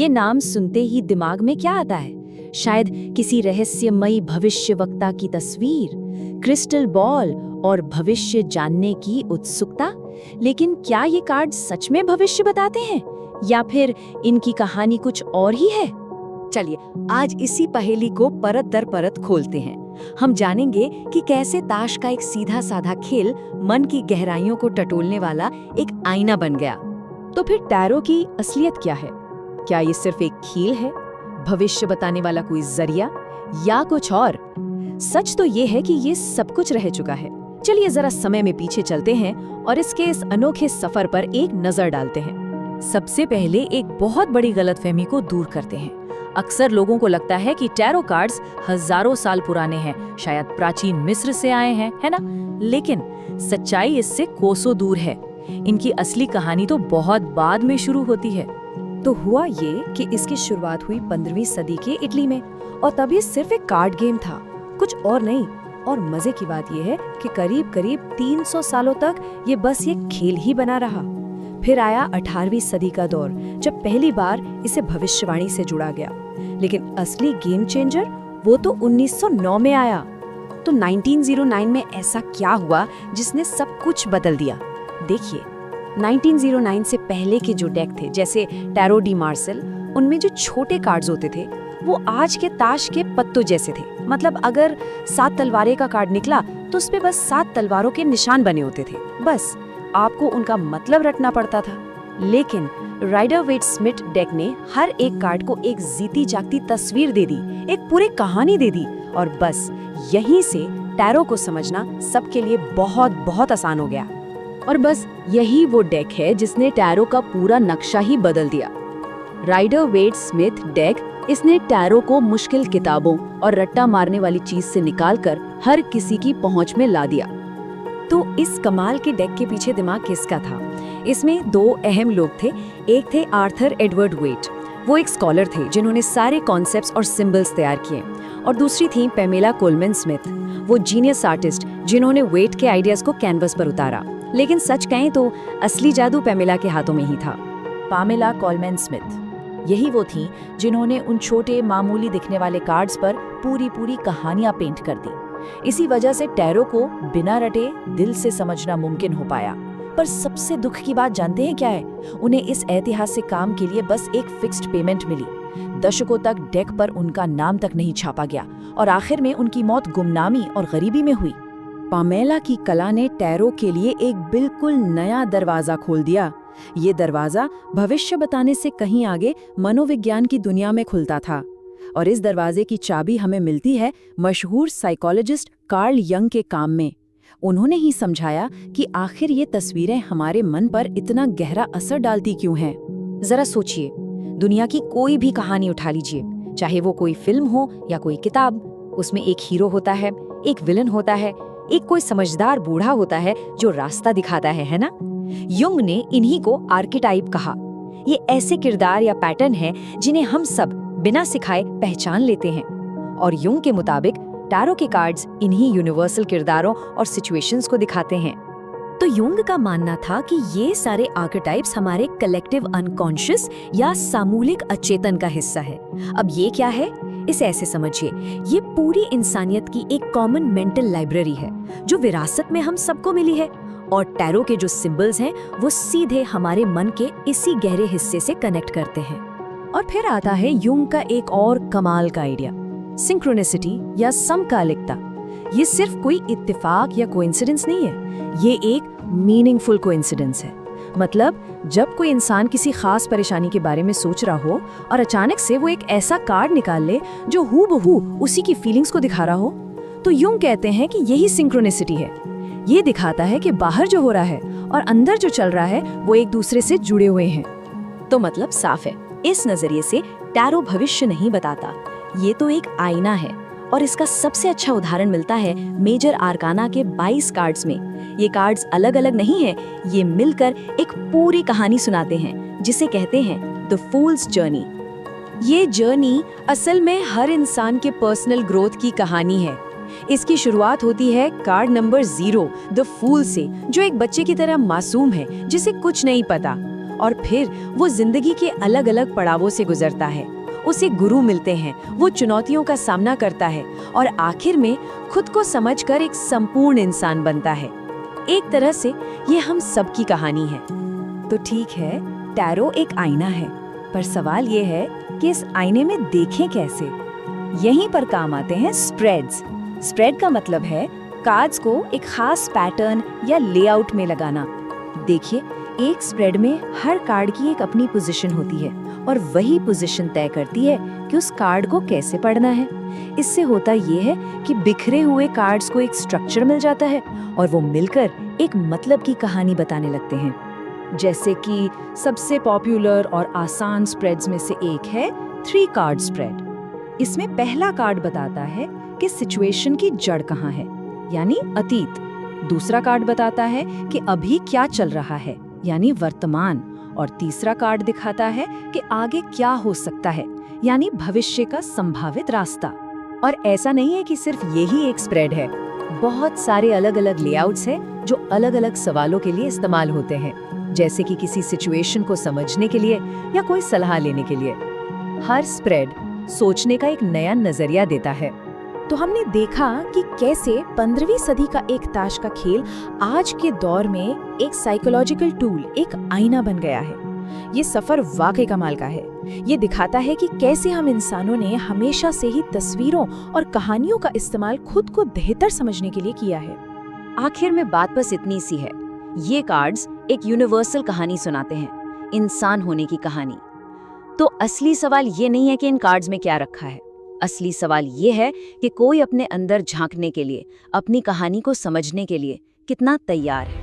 ये नाम सुनते ही दिमाग में क्या आता है? शायद किसी रहस्यमयी भविष्यवक्ता की तस्वीर, क्रिस्टल बॉल और भविष्य जानने की उत्सुकता। लेकिन क्या ये कार्ड सच में भविष्य बताते हैं या फिर इनकी कहानी कुछ और ही है? चलिए आज इसी पहेली को परत दर परत खोलते हैं। हम जानेंगे कि कैसे ताश का एक सीधा साधा खेल मन की गहराइयों को टटोलने वाला एक आईना बन गया। तो फिर टैरो की असलियत क्या है? क्या ये सिर्फ एक खेल है, भविष्य बताने वाला कोई जरिया, या कुछ और? सच तो ये है कि ये सब कुछ रह चुका है। चलिए जरा समय में पीछे चलते हैं और इसके इस अनोखे सफर पर एक नजर डालते हैं। सबसे पहले एक बहुत बड़ी गलतफहमी को दूर करते हैं। अक्सर लोगों को लगता है कि टैरो कार्ड्स हजारों साल पुराने हैं, शायद प्राचीन मिस्र से आए हैं, है ना? लेकिन सच्चाई इससे कोसों दूर है। इनकी असली कहानी तो बहुत बाद में शुरू होती है। तो हुआ ये कि इसकी शुरुआत हुई 15वीं सदी के इटली में, और तभी सिर्फ एक कार्ड गेम था, कुछ और नहीं। और मजे की बात यह है कि करीब करीब 300 सालों तक ये बस ये खेल ही बना रहा। फिर आया 18वीं सदी का दौर, जब पहली बार इसे भविष्यवाणी से जुड़ा गया। लेकिन असली गेम चेंजर वो तो 1909 में आया। तो 1909 में ऐसा क्या हुआ जिसने सब कुछ बदल दिया? देखिए, 1909 से पहले के जो डेक थे, जैसे टैरो डी मार्सेल, उनमें जो छोटे कार्ड्स होते थे वो आज के ताश के पत्तों जैसे थे। मतलब अगर 7 तलवारें का कार्ड निकला तो उस पे बस 7 तलवारों के निशान बने होते थे, बस आपको उनका मतलब रटना पड़ता था। लेकिन राइडर वेट स्मिथ डेक ने हर एक कार्ड को एक जीती जागती तस्वीर दे दी, एक पूरी कहानी दे दी, और बस यहीं से टैरो को समझना सबके लिए बहुत बहुत आसान हो गया। और बस यही वो डेक है जिसने टैरो का पूरा नक्शा ही बदल दिया। राइडर वेट स्मिथ डेक, इसने टैरो को मुश्किल किताबों और रट्टा मारने वाली चीज से निकालकर हर किसी की पहुंच में ला दिया। तो इस कमाल के डेक के पीछे दिमाग किसका था? इसमें 2 अहम लोग थे। एक थे आर्थर एडवर्ड वेट, वो एक स्कॉलर थे जिन्होंने सारे कॉन्सेप्ट्स और सिंबल्स तैयार किए। और दूसरी थी पैमेला कोलमैन स्मिथ, वो जीनियस आर्टिस्ट जिन्होंने वेट के आइडियाज को कैनवस पर उतारा। लेकिन सच कहें तो असली जादू पैमेला के हाथों में ही था। पैमेला कोलमैन स्मिथ, यही वो थी जिन्होंने उन छोटे मामूली दिखने वाले कार्ड्स पर पूरी कहानियां पेंट कर दी। इसी वजह से टैरो को बिना रटे दिल से समझना मुमकिन हो पाया। पर सबसे दुख की बात जानते हैं क्या है? उन्हें इस ऐतिहासिक काम के लिए बस एक फिक्स्ड पेमेंट मिली। दशकों तक डेक पर उनका नाम तक नहीं छापा गया और आखिर में उनकी मौत गुमनामी और गरीबी में हुई। पैमेला की कला ने टैरो के लिए एक बिल्कुल नया दरवाजा खोल दिया। ये दरवाजा भविष्य बताने से कहीं आगे मनोविज्ञान की दुनिया में खुलता था। और इस दरवाजे की चाबी हमें मिलती है मशहूर साइकोलॉजिस्ट कार्ल यंग के काम में। उन्होंने ही समझाया कि आखिर ये तस्वीरें हमारे मन पर इतना गहरा असर डालती क्यों हैं। जरा सोचिए, दुनिया की कोई भी कहानी उठा लीजिए, चाहे वो कोई फिल्म हो या कोई किताब, उसमें एक हीरो होता है, एक विलन होता है, एक कोई समझदार बूढ़ा होता है जो रास्ता दिखाता है ना? युंग ने इन्हीं को आर्केटाइप कहा। ये ऐसे किरदार या पैटर्न हैं जिन्हें हम सब बिना सिखाए पहचान लेते हैं। और युंग के मुताबिक टैरो के कार्ड्स इन्हीं यूनिवर्सल किरदारों और सिचुएशंस को दिखाते हैं। तो युंग का मानना था कि ये सारे आर्केटाइप्स हमारे कलेक्टिव अनकॉन्शियस या सामूहिक अचेतन का हिस्सा है। अब ये क्या है? इसे ऐसे समझिए, ये पूरी इंसानियत की एक कॉमन मेंटल लाइब्रेरी है जो विरासत में हम सबको मिली है। और टैरो के जो सिंबल्स हैं वो सीधे हमारे मन के इसी गहरे हिस्से से कनेक्ट करते हैं। और फिर आता है युंग का एक और कमाल का आइडिया, सिंक्रोनिसिटी या समकालिकता। ये सिर्फ कोई इत्तेफाक या कोइंसिडेंस नहीं है, ये एक मीनिंगफुल कोइंसिडेंस है। मतलब जब कोई इंसान किसी खास परेशानी के बारे में सोच रहा हो और अचानक से वो एक ऐसा कार्ड निकाल ले जो हूबहू उसी की फीलिंग्स को दिखा रहा हो, तो यूं कहते हैं कि यही सिंक्रोनिसिटी है। ये दिखाता है कि बाहर जो हो रहा है और अंदर जो चल रहा है वो एक दूसरे से जुड़े हुए हैं। तो मतलब साफ है, इस नजरिए से टैरो भविष्य नहीं बताता, ये तो एक आईना है। और इसका सबसे अच्छा उदाहरण मिलता है मेजर आर्काना के 22 कार्ड्स में। ये कार्ड्स अलग अलग नहीं है, ये मिलकर एक पूरी कहानी सुनाते हैं जिसे कहते हैं द फूल्स जर्नी। ये जर्नी असल में हर इंसान के पर्सनल ग्रोथ की कहानी है। इसकी शुरुआत होती है कार्ड नंबर 0 द फूल से, जो एक बच्चे की तरह मासूम है जिसे कुछ नहीं पता। और फिर वो जिंदगी के अलग अलग पड़ावों से गुजरता है। उसे गुरु मिलते हैं, वो चुनौतियों का सामना करता है और आखिर में खुद को समझकर एक संपूर्ण इंसान बनता है। एक तरह से ये हम सबकी कहानी है। तो ठीक है, टैरो एक आईना है, पर सवाल ये है कि इस आईने में देखें कैसे। यहीं पर काम आते हैं स्प्रेड्स। स्प्रेड का मतलब है कार्ड्स को एक खास पैटर्न या लेआउट में लगाना। देखिए, एक स्प्रेड में हर कार्ड की एक अपनी पोजीशन होती है और वही पोजीशन तय करती है कि उस कार्ड को कैसे पढ़ना है। इससे होता ये है कि बिखरे हुए कार्ड्स को एक स्ट्रक्चर मिल जाता है और वो मिलकर एक मतलब की कहानी बताने लगते हैं। जैसे कि सबसे पॉपुलर और आसान स्प्रेड्स में से एक है 3 कार्ड स्प्रेड। इसमें पहला कार्ड बताता है कि सिचुएशन की जड़ कहाँ है, यानी अतीत। दूसरा कार्ड बताता है कि अभी क्या चल रहा है, यानी वर्तमान। और तीसरा कार्ड दिखाता है कि आगे क्या हो सकता है, यानी भविष्य का संभावित रास्ता। और ऐसा नहीं है कि सिर्फ यही एक स्प्रेड है, बहुत सारे अलग अलग लेआउट्स हैं जो अलग अलग सवालों के लिए इस्तेमाल होते हैं, जैसे कि किसी सिचुएशन को समझने के लिए या कोई सलाह लेने के लिए। हर स्प्रेड सोचने का एक नया नजरिया देता है। तो हमने देखा कि कैसे 15वीं सदी का एक ताश का खेल आज के दौर में एक साइकोलॉजिकल टूल, एक आईना बन गया है। ये सफर वाकई कमाल का है। ये दिखाता है कि कैसे हम इंसानों ने हमेशा से ही तस्वीरों और कहानियों का इस्तेमाल खुद को बेहतर समझने के लिए किया है। आखिर में बात बस इतनी सी है, ये कार्ड्स एक यूनिवर्सल कहानी सुनाते हैं, इंसान होने की कहानी। तो असली सवाल ये नहीं है कि इन कार्ड्स में क्या रखा है। असली सवाल ये है कि कोई अपने अंदर झांकने के लिए, अपनी कहानी को समझने के लिए कितना तैयार है।